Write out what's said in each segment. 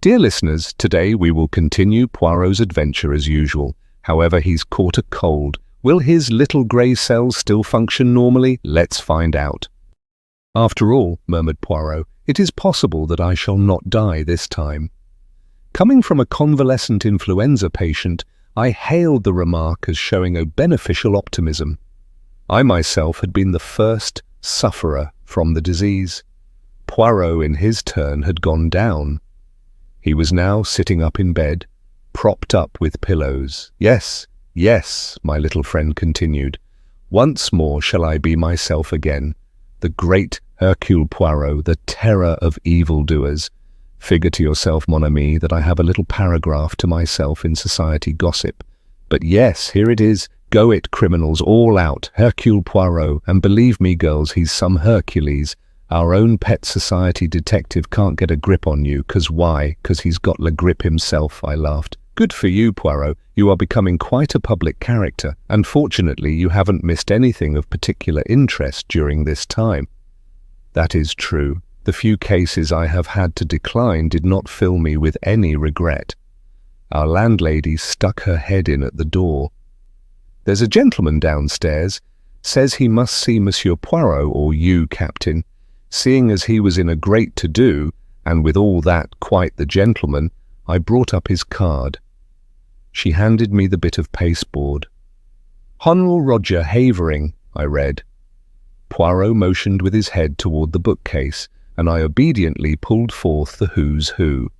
Dear listeners, today we will continue Poirot's adventure as usual. However, he's caught a cold. Will his little grey cells still function normally? Let's find out. After all, murmured Poirot, it is possible that I shall not die this time. Coming from a convalescent influenza patient, I hailed the remark as showing a beneficial optimism. I myself had been the first sufferer from the disease. Poirot, in his turn, had gone down. He was now sitting up in bed, propped up with pillows. Yes, yes, my little friend continued. Once more shall I be myself again, the great Hercule Poirot, the terror of evildoers. Figure to yourself, mon ami, that I have a little paragraph to myself in society gossip. But yes, here it is. Go it, criminals, all out. Hercule Poirot, and believe me, girls, he's some Hercules. Our own pet society detective can't get a grip on you. 'Cause why? 'Cause he's got la grip himself, I laughed. Good for you, Poirot. You are becoming quite a public character. Unfortunately, you haven't missed anything of particular interest during this time. That is true. The few cases I have had to decline did not fill me with any regret. Our landlady stuck her head in at the door. There's a gentleman downstairs. Says he must see Monsieur Poirot, or you, Captain. Seeing as he was in a great to-do, and with all that quite the gentleman, I brought up his card. She handed me the bit of pasteboard. Hon. Roger Havering, I read. Poirot motioned with his head toward the bookcase, and I obediently pulled forth the Who's Who.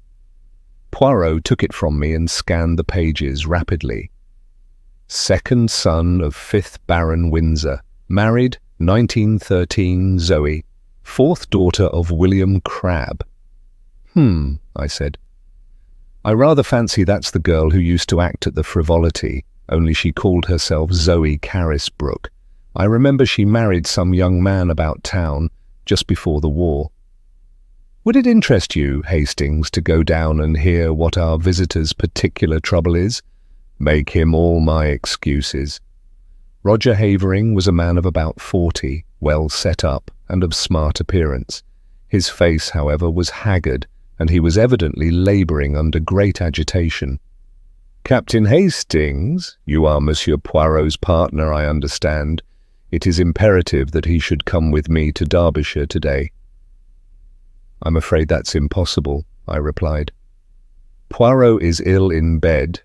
Poirot took it from me and scanned the pages rapidly. Second son of 5th Baron Windsor, married, 1913, Zoe. Fourth daughter of William Crabbe. I said. I rather fancy that's the girl who used to act at the Frivolity, only she called herself Zoe Carisbrooke. I remember she married some young man about town just before the war. Would it interest you, Hastings, to go down and hear what our visitor's particular trouble is? Make him all my excuses. Roger Havering was a man of about 40, well set up, and of smart appearance. His face, however, was haggard, and he was evidently labouring under great agitation. Captain Hastings, you are Monsieur Poirot's partner, I understand. It is imperative that he should come with me to Derbyshire today. I'm afraid that's impossible, I replied. Poirot is ill in bed.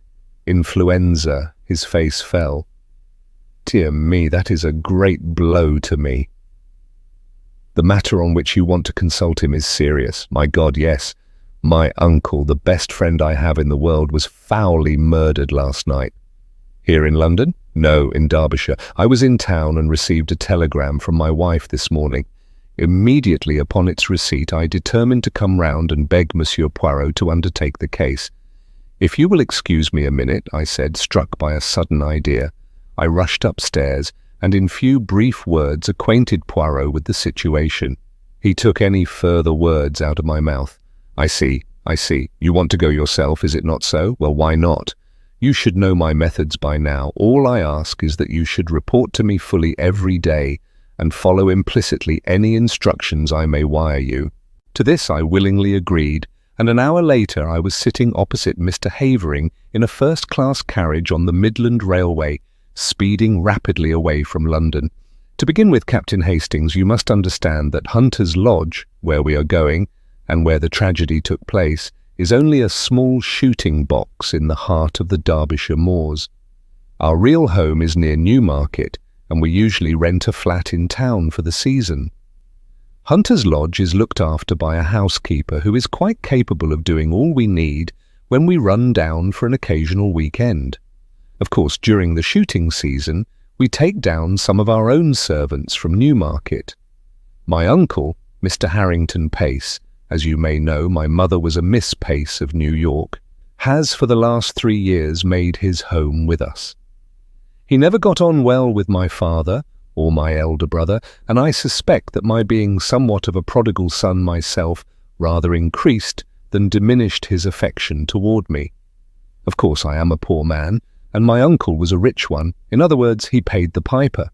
Influenza. His face fell. Dear me, that is a great blow to me. The matter on which you want to consult him is serious. My God, yes. My uncle, the best friend I have in the world, was foully murdered last night. Here in London? No, in Derbyshire. I was in town and received a telegram from my wife this morning. Immediately upon its receipt, I determined to come round and beg Monsieur Poirot to undertake the case. If you will excuse me a minute, I said, struck by a sudden idea. I rushed upstairs, and in few brief words acquainted Poirot with the situation. He took any further words out of my mouth. I see. You want to go yourself, is it not so? Well, why not? You should know my methods by now. All I ask is that you should report to me fully every day and follow implicitly any instructions I may wire you. To this I willingly agreed, and an hour later I was sitting opposite Mr. Havering in a first-class carriage on the Midland Railway, speeding rapidly away from London. To begin with, Captain Hastings, you must understand that Hunter's Lodge, where we are going, and where the tragedy took place, is only a small shooting box in the heart of the Derbyshire moors. Our real home is near Newmarket, and we usually rent a flat in town for the season. Hunter's Lodge is looked after by a housekeeper who is quite capable of doing all we need when we run down for an occasional weekend. Of course, during the shooting season, we take down some of our own servants from Newmarket. My uncle, Mr. Harrington Pace, as you may know, my mother was a Miss Pace of New York, has for the last 3 years made his home with us. He never got on well with my father or my elder brother, and I suspect that my being somewhat of a prodigal son myself rather increased than diminished his affection toward me. Of course, I am a poor man, and my uncle was a rich one. In other words, he paid the piper.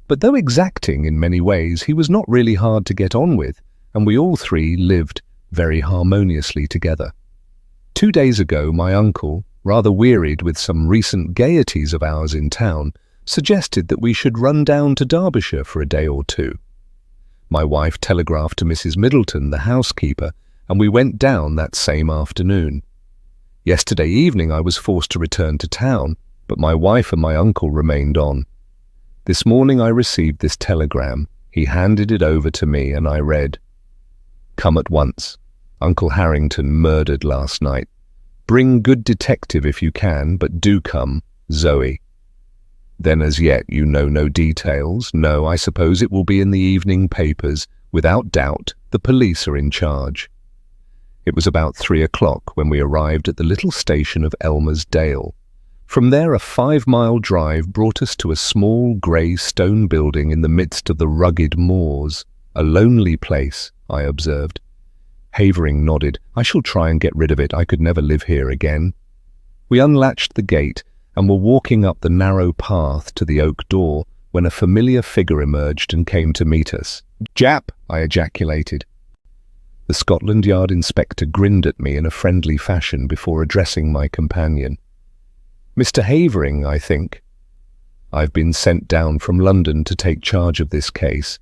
But though exacting in many ways, he was not really hard to get on with, and we all three lived very harmoniously together. 2 days ago, my uncle, rather wearied with some recent gaieties of ours in town, suggested that we should run down to Derbyshire for a day or two. My wife telegraphed to Mrs. Middleton, the housekeeper, and we went down that same afternoon. Yesterday evening I was forced to return to town, but my wife and my uncle remained on. This morning I received this telegram. He handed it over to me and I read, "Come at once. Uncle Harrington murdered last night. Bring good detective if you can, but do come. Zoe." Then as yet you know no details. No, I suppose it will be in the evening papers. Without doubt, the police are in charge. It was about 3 o'clock when we arrived at the little station of Elmer's Dale. From there a 5-mile drive brought us to a small grey stone building in the midst of the rugged moors. A lonely place, I observed. Havering nodded. "I shall try and get rid of it. I could never live here again." We unlatched the gate and were walking up the narrow path to the oak door when a familiar figure emerged and came to meet us. "Jap!" I ejaculated. The Scotland Yard inspector grinned at me in a friendly fashion before addressing my companion. "Mr. Havering, I think. I've been sent down from London to take charge of this case,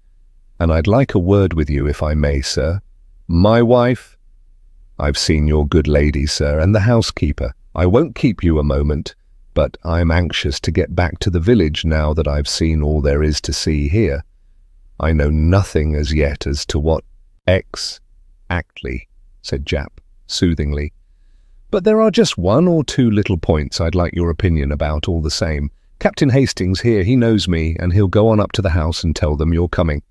and I'd like a word with you if I may, sir." "My wife?" "I've seen your good lady, sir, and the housekeeper. I won't keep you a moment, but I'm anxious to get back to the village now that I've seen all there is to see here. I know nothing as yet as to what exactly," said Jap soothingly. "But there are just 1 or 2 little points I'd like your opinion about all the same. Captain Hastings here, he knows me, and he'll go on up to the house and tell them you're coming."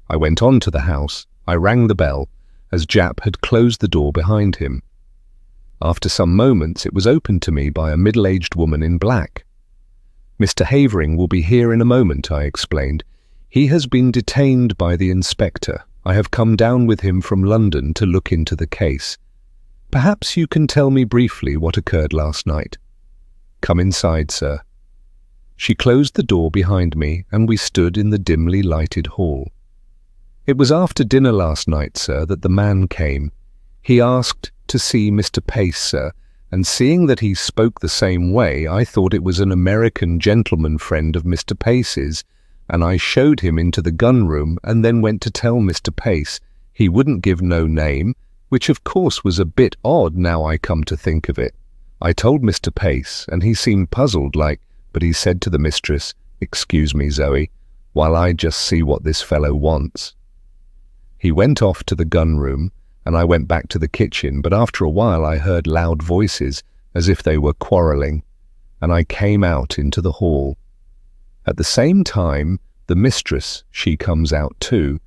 I went on to the house. I rang the bell, as Jap had closed the door behind him. After some moments it was opened to me by a middle-aged woman in black. "Mr. Havering will be here in a moment," I explained. "He has been detained by the inspector. I have come down with him from London to look into the case. Perhaps you can tell me briefly what occurred last night." "Come inside, sir." She closed the door behind me and we stood in the dimly lighted hall. "It was after dinner last night, sir, that the man came. He asked to see Mr. Pace, sir, and seeing that he spoke the same way, I thought it was an American gentleman friend of Mr. Pace's, and I showed him into the gun room and then went to tell Mr. Pace. He wouldn't give no name, which of course was a bit odd now I come to think of it. I told Mr. Pace, and he seemed puzzled like, but he said to the mistress, 'Excuse me, Zoe, while I just see what this fellow wants.' He went off to the gun room, and I went back to the kitchen, but after a while I heard loud voices, as if they were quarrelling, and I came out into the hall. At the same time, the mistress, she comes out too,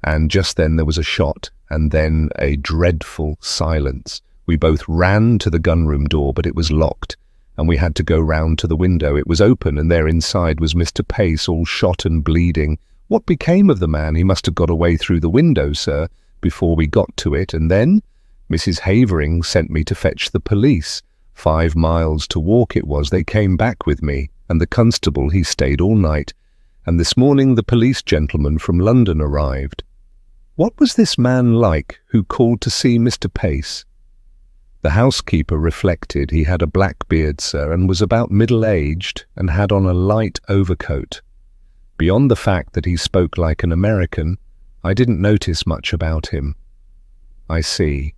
and just then there was a shot, and then a dreadful silence. We both ran to the gun-room door, but it was locked, and we had to go round to the window. It was open, and there inside was Mr. Pace, all shot and bleeding. What became of the man? He must have got away through the window, sir, before we got to it. And then Mrs. Havering sent me to fetch the police. 5 miles to walk it was. They came back with me, and the constable, he stayed all night. And this morning the police gentleman from London arrived." "What was this man like who called to see Mr. Pace?" The housekeeper reflected. "He had a black beard, sir, and was about middle-aged, and had on a light overcoat. Beyond the fact that he spoke like an American, I didn't notice much about him." "I see.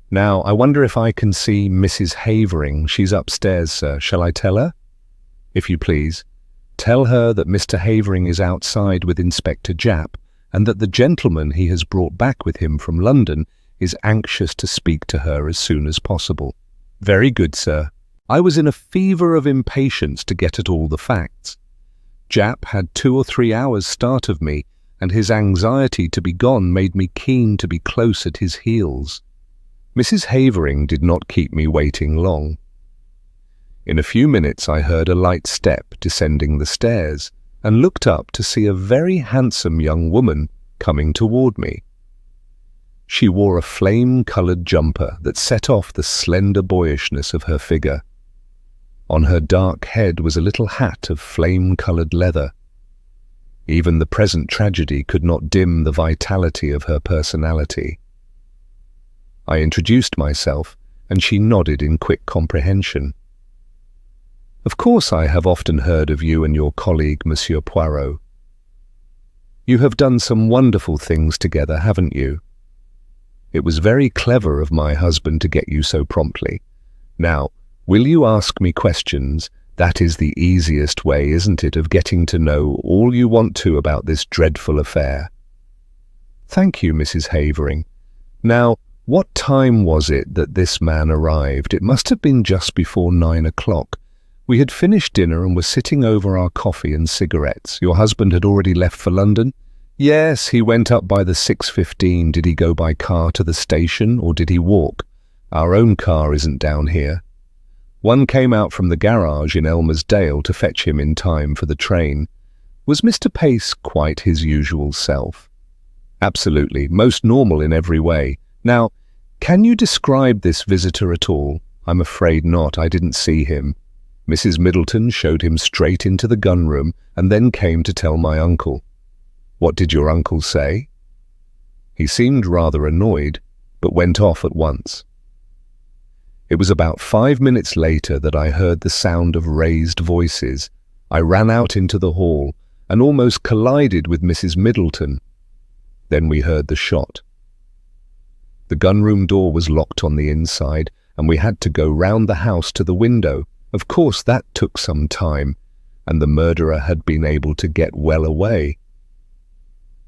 Now, I wonder if I can see Mrs. Havering. She's upstairs, sir. Shall I tell her?" "If you please. Tell her that Mr. Havering is outside with Inspector Jap, and that the gentleman he has brought back with him from London is anxious to speak to her as soon as possible." "Very good, sir." I was in a fever of impatience to get at all the facts. Jap had 2 or 3 hours' start of me, and his anxiety to be gone made me keen to be close at his heels. Mrs. Havering did not keep me waiting long. In a few minutes I heard a light step descending the stairs, and looked up to see a very handsome young woman coming toward me. She wore a flame-coloured jumper that set off the slender boyishness of her figure. On her dark head was a little hat of flame-coloured leather. Even the present tragedy could not dim the vitality of her personality. I introduced myself, and she nodded in quick comprehension. "Of course I have often heard of you and your colleague, Monsieur Poirot. You have done some wonderful things together, haven't you? It was very clever of my husband to get you so promptly. Now, will you ask me questions? That is the easiest way, isn't it, of getting to know all you want to about this dreadful affair." "Thank you, Mrs. Havering. Now, what time was it that this man arrived? It must have been just before 9 o'clock. We had finished dinner and were sitting over our coffee and cigarettes. Your husband had already left for London?" "Yes, he went up by the 6:15. Did he go by car to the station, or did he walk? Our own car isn't down here. One came out from the garage in Elmersdale to fetch him in time for the train. Was Mr. Pace quite his usual self?" "Absolutely, most normal in every way. Now, can you describe this visitor at all?" "I'm afraid not. I didn't see him. Mrs. Middleton showed him straight into the gun room and then came to tell my uncle." "What did your uncle say?" "He seemed rather annoyed, but went off at once." It was about 5 minutes later that I heard the sound of raised voices. I ran out into the hall and almost collided with Mrs. Middleton. Then we heard the shot. The gunroom door was locked on the inside, and we had to go round the house to the window. Of course, that took some time, and the murderer had been able to get well away.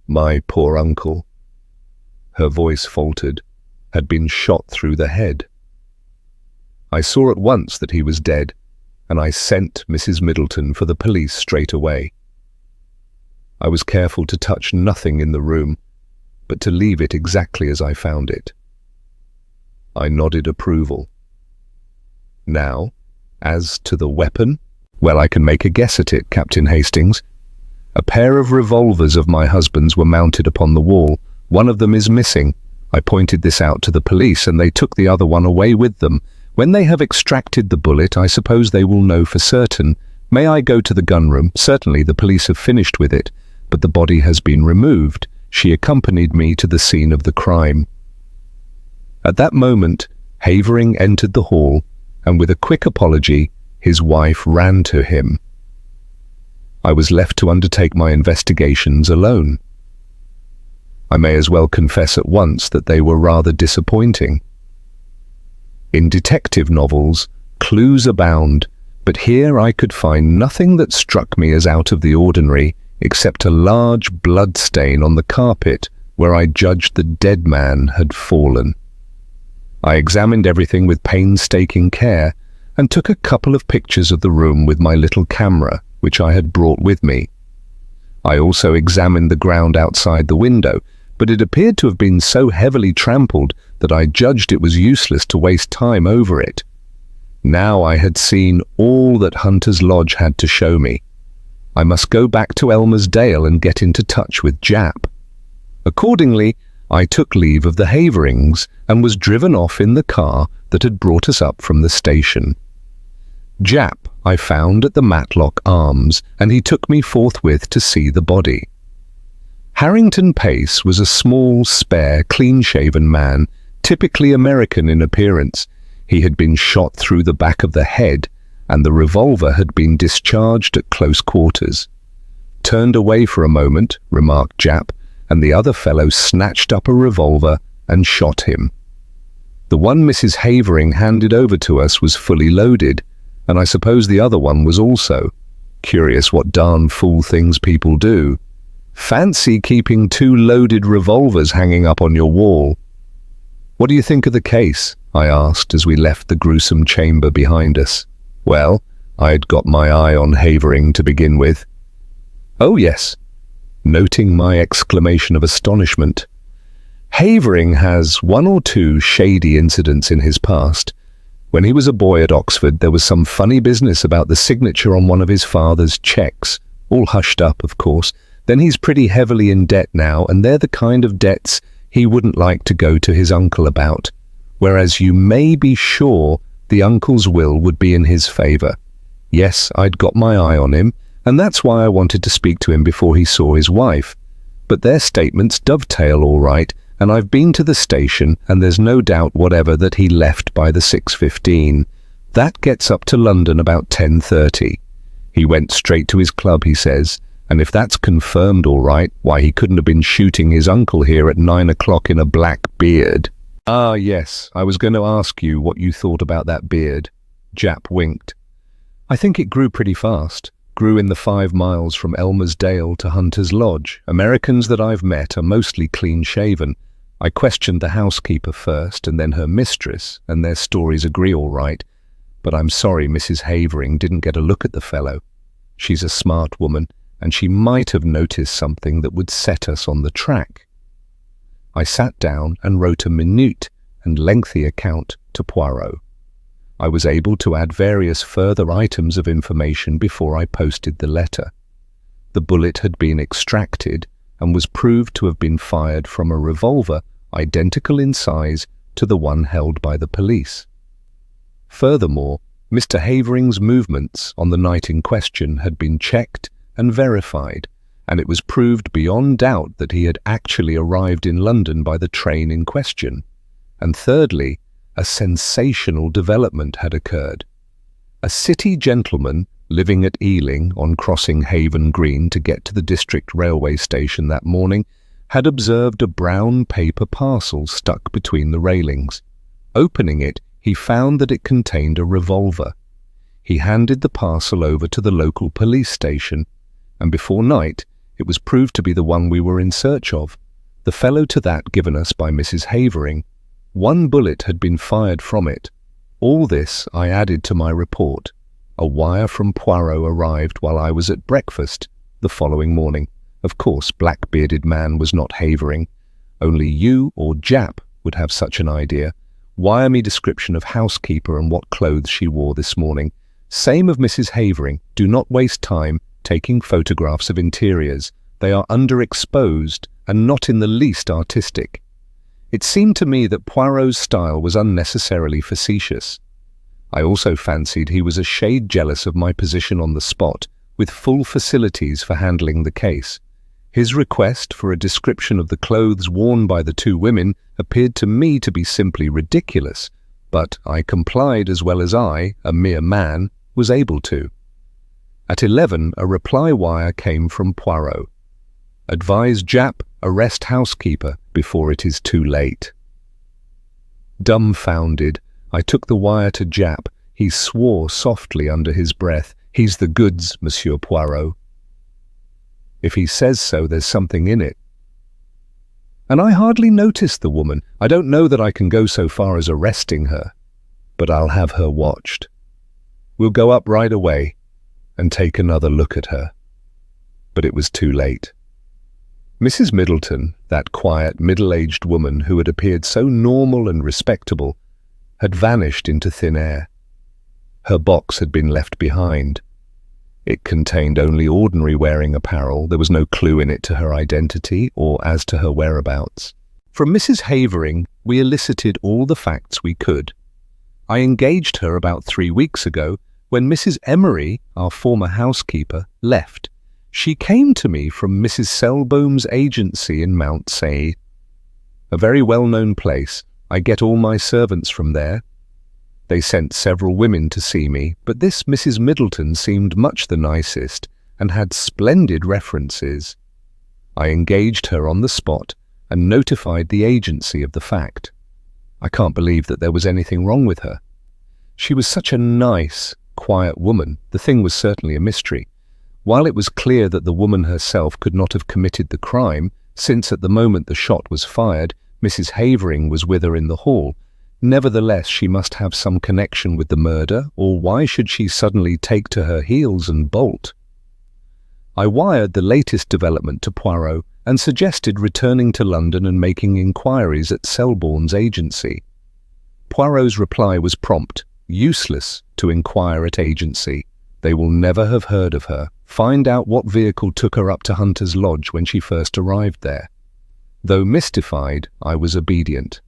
My poor uncle, her voice faltered, had been shot through the head. I saw at once that he was dead, and I sent Mrs. Middleton for the police straight away. I was careful to touch nothing in the room, but to leave it exactly as I found it. I nodded approval. "Now, as to the weapon?" "Well, I can make a guess at it, Captain Hastings. A pair of revolvers of my husband's were mounted upon the wall. One of them is missing. I pointed this out to the police, and they took the other one away with them. When they have extracted the bullet, I suppose they will know for certain. May I go to the gunroom? Certainly, the police have finished with it, but the body has been removed." She accompanied me to the scene of the crime. At that moment, Havering entered the hall, and with a quick apology, his wife ran to him. I was left to undertake my investigations alone. I may as well confess at once that they were rather disappointing. In detective novels, clues abound, but here I could find nothing that struck me as out of the ordinary, except a large blood stain on the carpet where I judged the dead man had fallen. I examined everything with painstaking care and took a couple of pictures of the room with my little camera, which I had brought with me. I also examined the ground outside the window, but it appeared to have been so heavily trampled that I judged it was useless to waste time over it. Now I had seen all that Hunter's Lodge had to show me. I must go back to Elmersdale and get into touch with Jap. Accordingly, I took leave of the Haverings and was driven off in the car that had brought us up from the station. Jap I found at the Matlock Arms, and he took me forthwith to see the body. Harrington Pace was a small, spare, clean-shaven man, typically American in appearance. He had been shot through the back of the head, and the revolver had been discharged at close quarters. "Turned away for a moment," remarked Jap, and the other fellow snatched up a revolver and shot him. The one Mrs. Havering handed over to us was fully loaded, and I suppose the other one was also. Curious what darn fool things people do. Fancy keeping 2 loaded revolvers hanging up on your wall. "What do you think of the case?" I asked as we left the gruesome chamber behind us. Well, I'd got my eye on Havering to begin with. "Oh yes," noting my exclamation of astonishment. "Havering has 1 or 2 shady incidents in his past. When he was a boy at Oxford, there was some funny business about the signature on one of his father's cheques, all hushed up, of course. Then he's pretty heavily in debt now, and they're the kind of debts he wouldn't like to go to his uncle about, whereas you may be sure the uncle's will would be in his favour. Yes, I'd got my eye on him, and that's why I wanted to speak to him before he saw his wife. But their statements dovetail all right, and I've been to the station and there's no doubt whatever that he left by the 6:15. That gets up to London about 10:30. He went straight to his club, he says, and if that's confirmed all right, why he couldn't have been shooting his uncle here at 9 o'clock in a black beard. Ah, yes, I was going to ask you what you thought about that beard. Jap winked. I think it grew pretty fast. Grew in the 5 miles from Elmersdale to Hunter's Lodge. Americans that I've met are mostly clean-shaven. I questioned the housekeeper first and then her mistress, and their stories agree all right. But I'm sorry Mrs. Havering didn't get a look at the fellow. She's a smart woman, and she might have noticed something that would set us on the track. I sat down and wrote a minute and lengthy account to Poirot. I was able to add various further items of information before I posted the letter. The bullet had been extracted and was proved to have been fired from a revolver identical in size to the one held by the police. Furthermore, Mr. Havering's movements on the night in question had been checked and verified, and it was proved beyond doubt that he had actually arrived in London by the train in question. And thirdly, a sensational development had occurred. A city gentleman living at Ealing on crossing Haven Green to get to the district railway station that morning had observed a brown paper parcel stuck between the railings. Opening it, he found that it contained a revolver. He handed the parcel over to the local police station, and before night it was proved to be the one we were in search of, the fellow to that given us by Mrs. Havering. 1 bullet had been fired from it. All this I added to my report. A wire from Poirot arrived while I was at breakfast the following morning. Of course, black-bearded man was not Havering. Only you or Jap would have such an idea. Wire me description of housekeeper and what clothes she wore this morning. Same of Mrs. Havering. Do not waste time taking photographs of interiors. They are underexposed and not in the least artistic. It seemed to me that Poirot's style was unnecessarily facetious. I also fancied he was a shade jealous of my position on the spot, with full facilities for handling the case. His request for a description of the clothes worn by the 2 women appeared to me to be simply ridiculous, but I complied as well as I, a mere man, was able to. At 11, a reply wire came from Poirot. Advise Jap, arrest housekeeper before it is too late. Dumbfounded, I took the wire to Jap. He swore softly under his breath. He's the goods, Monsieur Poirot. If he says so, there's something in it. And I hardly noticed the woman. I don't know that I can go so far as arresting her, but I'll have her watched. We'll go up right away and take another look at her. But it was too late. Mrs. Middleton, that quiet, middle-aged woman who had appeared so normal and respectable, had vanished into thin air. Her box had been left behind. It contained only ordinary wearing apparel. There was no clue in it to her identity or as to her whereabouts. From Mrs. Havering, we elicited all the facts we could. I engaged her about 3 weeks ago when Mrs. Emery, our former housekeeper, left. She came to me from Mrs. Selbome's agency in Mount Say, a very well-known place. I get all my servants from there. They sent several women to see me, but this Mrs. Middleton seemed much the nicest and had splendid references. I engaged her on the spot and notified the agency of the fact. I can't believe that there was anything wrong with her. She was such a nice, quiet woman. The thing was certainly a mystery. While it was clear that the woman herself could not have committed the crime, since at the moment the shot was fired, Mrs. Havering was with her in the hall, nevertheless she must have some connection with the murder, or why should she suddenly take to her heels and bolt? I wired the latest development to Poirot and suggested returning to London and making inquiries at Selborne's agency. Poirot's reply was prompt. Useless to inquire at agency. They will never have heard of her. Find out what vehicle took her up to Hunter's Lodge when she first arrived there. Though mystified, I was obedient.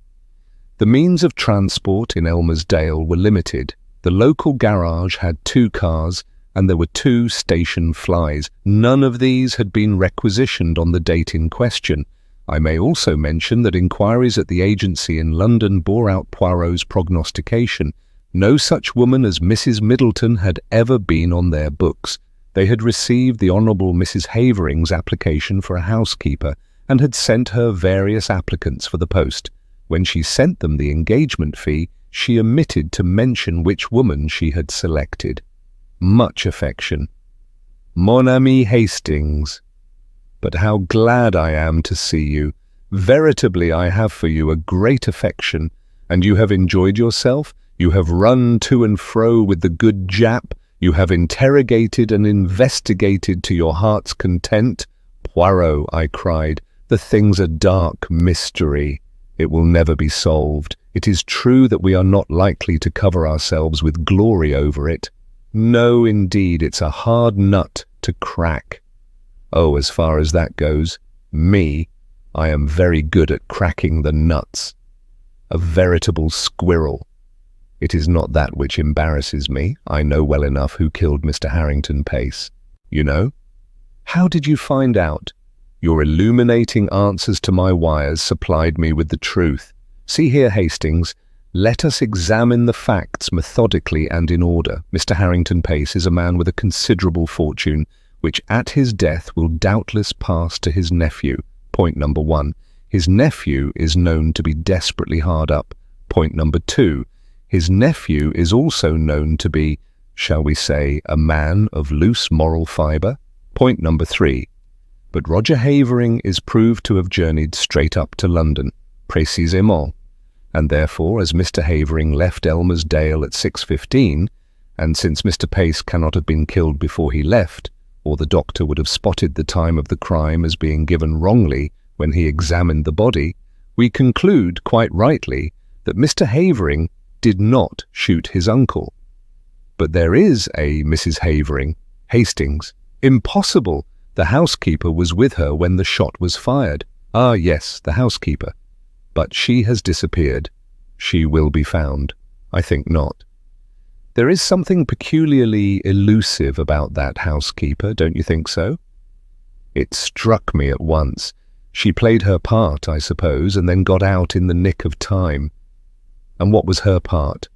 The means of transport in Elmersdale were limited. The local garage had 2 cars, and there were 2 station flys. None of these had been requisitioned on the date in question. I may also mention that inquiries at the agency in London bore out Poirot's prognostication. No such woman as Mrs. Middleton had ever been on their books. They had received the Honourable Mrs. Havering's application for a housekeeper and had sent her various applicants for the post. When she sent them the engagement fee, she omitted to mention which woman she had selected. Much affection. Mon ami Hastings. But how glad I am to see you. Veritably I have for you a great affection, and you have enjoyed yourself. You have run to and fro with the good Jap. You have interrogated and investigated to your heart's content. Poirot, I cried, the thing's a dark mystery. It will never be solved. It is true that we are not likely to cover ourselves with glory over it. No, indeed, it's a hard nut to crack. Oh, as far as that goes, I am very good at cracking the nuts. A veritable squirrel. It is not that which embarrasses me. I know well enough who killed Mr. Harrington Pace. You know? How did you find out? Your illuminating answers to my wires supplied me with the truth. See here, Hastings, let us examine the facts methodically and in order. Mr. Harrington Pace is a man with a considerable fortune, which at his death will doubtless pass to his nephew. Point number 1. His nephew is known to be desperately hard up. Point number 2. His nephew is also known to be, shall we say, a man of loose moral fibre. Point number 3. But Roger Havering is proved to have journeyed straight up to London, précisément, and therefore, as Mr. Havering left Elmer's Dale at 6:15, and since Mr. Pace cannot have been killed before he left, or the doctor would have spotted the time of the crime as being given wrongly when he examined the body, we conclude, quite rightly, that Mr. Havering did not shoot his uncle. But there is a Mrs. Havering, Hastings. Impossible! The housekeeper was with her when the shot was fired. Ah, yes, the housekeeper. But she has disappeared. She will be found. I think not. There is something peculiarly elusive about that housekeeper, don't you think so? It struck me at once. She played her part, I suppose, and then got out in the nick of time. And what was her part?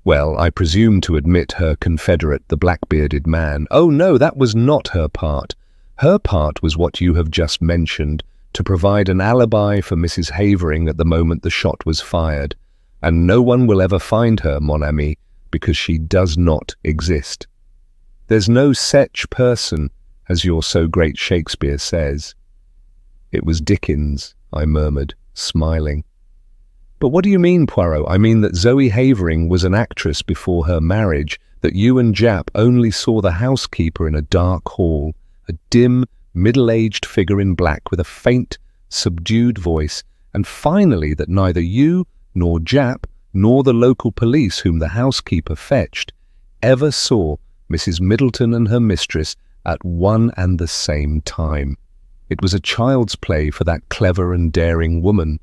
Well, I presume to admit her confederate, the black-bearded man. Oh no, that was not her part. Her part was what you have just mentioned, to provide an alibi for Mrs. Havering at the moment the shot was fired. And no one will ever find her, mon ami, because she does not exist. There's no such person, as your so great Shakespeare says. It was Dickens, I murmured, smiling. But what do you mean, Poirot? I mean that Zoe Havering was an actress before her marriage, that you and Jap only saw the housekeeper in a dark hall, a dim, middle-aged figure in black with a faint, subdued voice, and finally that neither you nor Jap nor the local police whom the housekeeper fetched ever saw Mrs. Middleton and her mistress at one and the same time. It was a child's play for that clever and daring woman.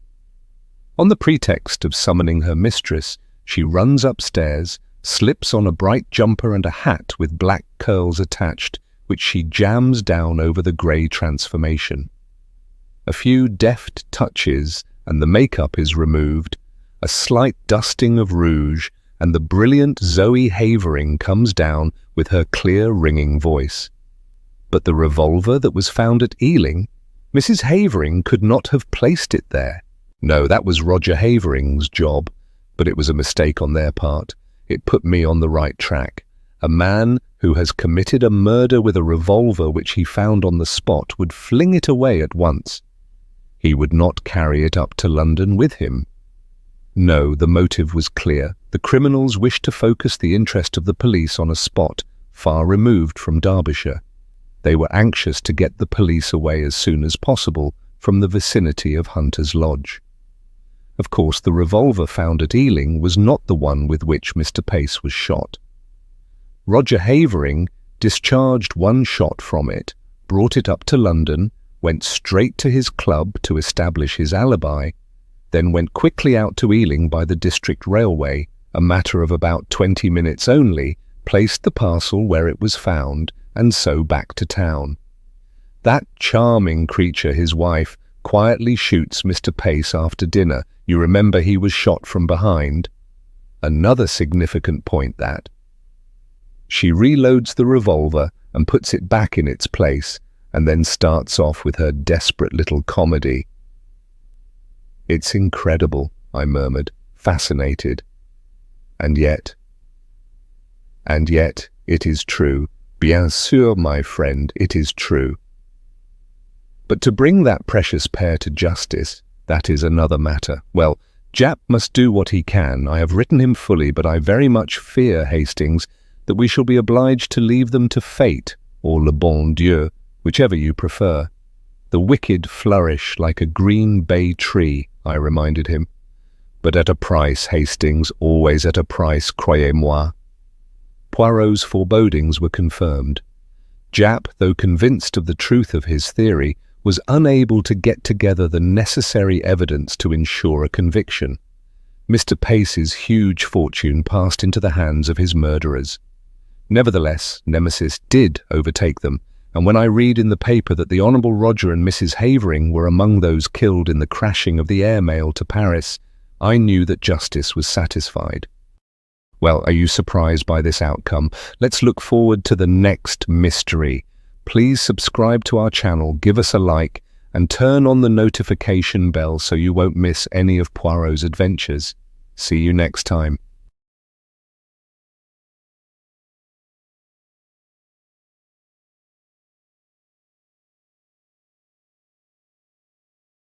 On the pretext of summoning her mistress, she runs upstairs, slips on a bright jumper and a hat with black curls attached, which she jams down over the grey transformation. A few deft touches and the makeup is removed, a slight dusting of rouge, and the brilliant Zoe Havering comes down with her clear ringing voice. But the revolver that was found at Ealing, Mrs. Havering could not have placed it there. No, that was Roger Havering's job, but it was a mistake on their part. It put me on the right track. A man who has committed a murder with a revolver which he found on the spot would fling it away at once. He would not carry it up to London with him. No, the motive was clear. The criminals wished to focus the interest of the police on a spot far removed from Derbyshire. They were anxious to get the police away as soon as possible from the vicinity of Hunter's Lodge. Of course, the revolver found at Ealing was not the one with which Mr. Pace was shot. Roger Havering discharged one shot from it, brought it up to London, went straight to his club to establish his alibi, then went quickly out to Ealing by the district railway, a matter of about 20 minutes only, placed the parcel where it was found, and so back to town. That charming creature, his wife, quietly shoots Mr. Pace after dinner. You remember he was shot from behind. Another significant point that she reloads the revolver and puts it back in its place, and then starts off with her desperate little comedy. It's incredible, I murmured, fascinated. And yet, it is true. Bien sûr, my friend, it is true. But to bring that precious pair to justice, that is another matter. Well, Japp must do what he can. I have written him fully, but I very much fear, Hastings, that we shall be obliged to leave them to fate, or le bon Dieu, whichever you prefer. The wicked flourish like a green bay tree, I reminded him. But at a price, Hastings, always at a price, croyez-moi. Poirot's forebodings were confirmed. Japp, though convinced of the truth of his theory, was unable to get together the necessary evidence to ensure a conviction. Mr. Pace's huge fortune passed into the hands of his murderers. Nevertheless, Nemesis did overtake them, and when I read in the paper that the Honourable Roger and Mrs. Havering were among those killed in the crashing of the airmail to Paris, I knew that justice was satisfied. Well, are you surprised by this outcome? Let's look forward to the next mystery. Please subscribe to our channel, give us a like, and turn on the notification bell so you won't miss any of Poirot's adventures. See you next time.